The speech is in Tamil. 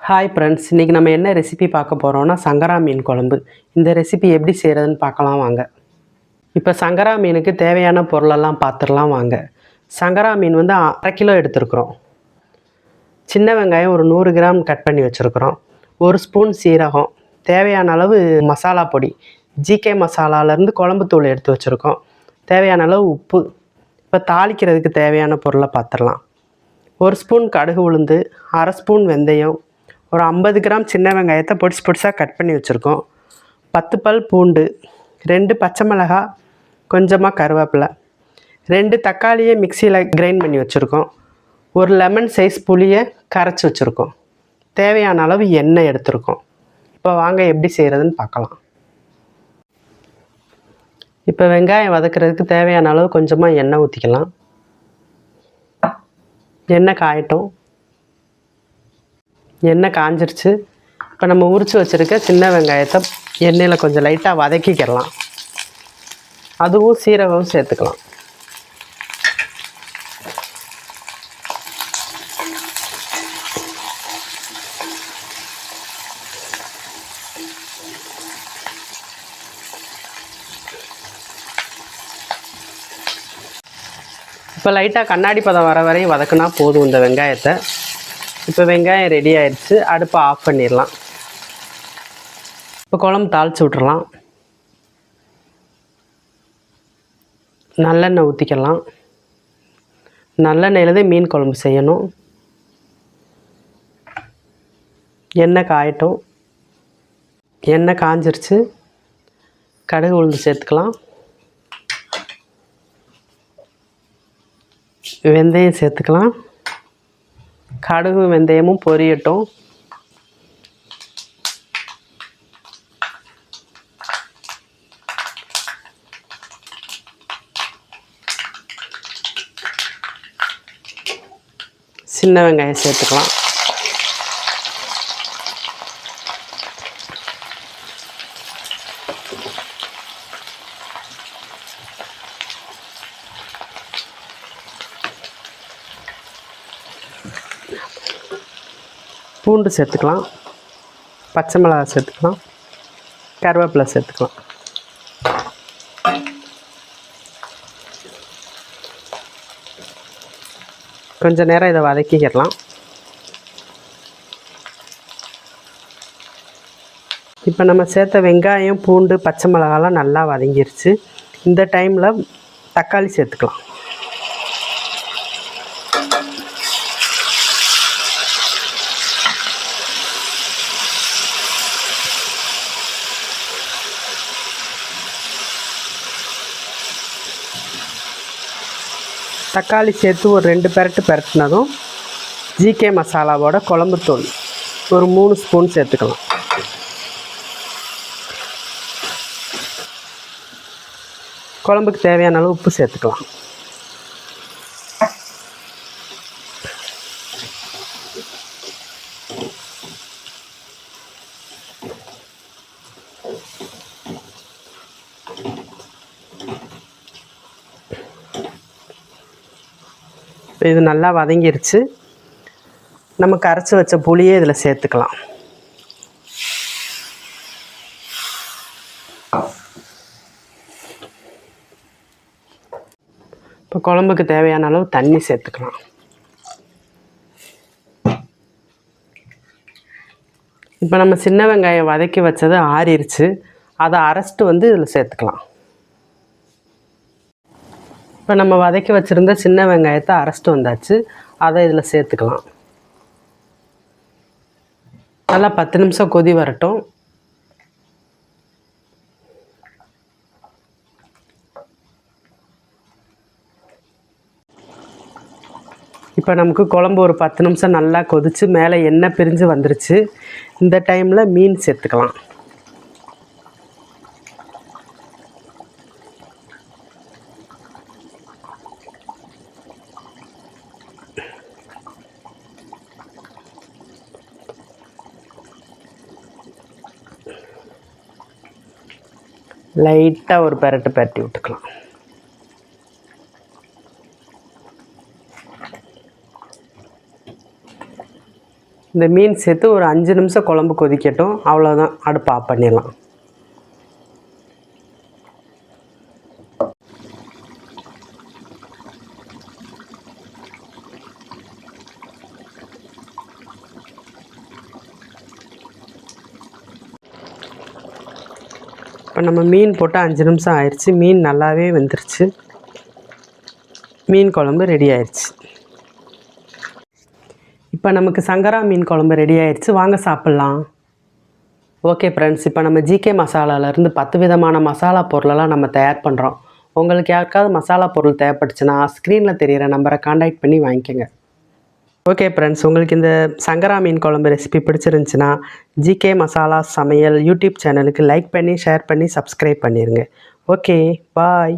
ஹாய் ஃப்ரெண்ட்ஸ், இன்றைக்கி நம்ம என்ன ரெசிபி பார்க்க போகிறோம்னா சங்கரா மீன் குழம்பு. இந்த ரெசிபி எப்படி செய்கிறதுன்னு பார்க்கலாம் வாங்க. இப்போ சங்கரா மீனுக்கு தேவையான பொருளெல்லாம் பார்த்துடலாம் வாங்க. சங்கரா மீன் வந்து 1/2 கிலோ எடுத்துருக்குறோம். சின்ன வெங்காயம் ஒரு 100 கிராம் கட் பண்ணி வச்சுருக்குறோம். 1 ஸ்பூன் சீரகம், தேவையான அளவு மசாலா பொடி, ஜிகே மசாலாலேருந்து குழம்புத்தூள் எடுத்து வச்சுருக்கோம். தேவையான அளவு உப்பு. இப்போ தாளிக்கிறதுக்கு தேவையான பொருளை பார்த்துடலாம். 1 ஸ்பூன் கடுகு உளுந்து, 1/2 ஸ்பூன் வெந்தயம், ஒரு 50 கிராம் சின்ன வெங்காயத்தை பொடிசு பொடிசாக கட் பண்ணி வச்சுருக்கோம். 10 பல் பூண்டு, 2 பச்சை மிளகாய், கொஞ்சமாக கருவேப்பிலை, 2 தக்காளியை மிக்சியில் கிரைண்ட் பண்ணி வச்சுருக்கோம். ஒரு லெமன் சைஸ் புளியை கரைச்சி வச்சுருக்கோம். தேவையான அளவு எண்ணெய் எடுத்துருக்கோம். இப்போ வாங்க எப்படி செய்கிறதுன்னு பார்க்கலாம். இப்போ வெங்காயம் வதக்கிறதுக்கு தேவையான அளவு கொஞ்சமாக எண்ணெய் ஊற்றிக்கலாம். எண்ணெய் காயட்டும். எண்ணெய் காஞ்சிருச்சு. இப்போ நம்ம உரித்து வச்சுருக்க சின்ன வெங்காயத்தை எண்ணெயில் கொஞ்சம் லைட்டாக வதக்கிக்கலாம். அதுவும் சீரகம் சேர்த்துக்கலாம். இப்போ லைட்டாக கண்ணாடி பதம் வர வரையும் வதக்குனா போதும் இந்த வெங்காயத்தை. இப்போ வெங்காயம் ரெடி ஆயிடுச்சு. அடுப்பை ஆஃப் பண்ணிடலாம். இப்போ குழம்பு தாளித்து விட்டுறலாம். நல்லெண்ணெய் ஊற்றிக்கலாம். நல்லெண்ணெயில் தான் மீன் குழம்பு செய்யணும். எண்ணெய் காயட்டும். எண்ணெய் காஞ்சிருச்சு. கடுகு உளுந்து சேர்த்துக்கலாம். வெந்தயம் சேர்த்துக்கலாம். கடுகு வெந்தயமும் பொரியட்டும். சின்ன வெங்காயம் சேர்த்துக்கலாம். பூண்டு சேர்த்துக்கலாம். பச்சை மிளகாய் சேர்த்துக்கலாம். கருவேப்பிலை சேர்த்துக்கலாம். கொஞ்சம் நேரம் இதை வதக்கிக்கலாம். இப்போ நம்ம சேர்த்த வெங்காயம், பூண்டு, பச்சை மிளகாலாம் நல்லா வதங்கிருச்சு. இந்த டைமில் தக்காளி சேர்த்துக்கலாம். தக்காளி சேர்த்து ஒரு 2 பெரட்டு பெரட்டினதும் ஜிகே மசாலாவோட குழம்புத்தூள் ஒரு 3 ஸ்பூன் சேர்த்துக்கலாம். குழம்புக்கு தேவையான அளவு உப்பு சேர்த்துக்கலாம். இது நல்லா வதங்கிருச்சு. நம்ம கரைச்சி வச்ச புளியை இதில் சேர்த்துக்கலாம். இப்போ குழம்புக்கு தேவையான அளவு தண்ணி சேர்த்துக்கலாம். இப்போ நம்ம சின்ன வெங்காயம் வதக்கி வச்சது ஆறிடுச்சு. அதை அரைச்சிட்டு வந்து இதில் சேர்த்துக்கலாம். இப்போ நம்ம வதக்கி வச்சுருந்த சின்ன வெங்காயத்தை அரைச்சிட்டு வந்தாச்சு. அதை இதில் சேர்த்துக்கலாம். நல்லா 10 நிமிஷம் கொதி வரட்டும். இப்போ நமக்கு குழம்பு ஒரு 10 நிமிஷம் நல்லா கொதித்து மேலே எண்ணெய் பிரிஞ்சு வந்துருச்சு. இந்த டைமில் மீன் சேர்த்துக்கலாம். லைட்டாக ஒரு பெரட்டு பெரட்டி விட்டுக்கலாம். இந்த மீன் சேர்த்து ஒரு 5 நிமிஷம் குழம்பு கொதிக்கட்டும். அவ்வளோதான், அடுப்பு ஆஃப் பண்ணிடலாம். இப்போ நம்ம மீன் போட்டு 5 நிமிஷம் ஆயிடுச்சு. மீன் நல்லாவே வெந்துருச்சு. மீன் குழம்பு ரெடி ஆயிடுச்சு. இப்போ நமக்கு சங்கரா மீன் குழம்பு ரெடி ஆயிடுச்சு. வாங்க சாப்பிட்லாம். ஓகே ஃப்ரெண்ட்ஸ், இப்போ நம்ம ஜிகே மசாலாலேருந்து 10 விதமான மசாலா பொருளெல்லாம் நம்ம தயார் பண்ணுறோம். உங்களுக்கு யாருக்காவது மசாலா பொருள் தேவைப்பட்டுச்சுன்னா ஸ்க்ரீனில் தெரிகிற நம்பரை காண்டாக்ட் பண்ணி வாங்கிக்கோங்க. ஓகே ஃப்ரெண்ட்ஸ், உங்களுக்கு இந்த சங்கரா மீன் குழம்பு ரெசிபி பிடிச்சிருந்துச்சுன்னா ஜிகே மசாலா சமையல் யூடியூப் சேனலுக்கு லைக் பண்ணி ஷேர் பண்ணி சப்ஸ்கிரைப் பண்ணிடுங்க. ஓகே, பாய்.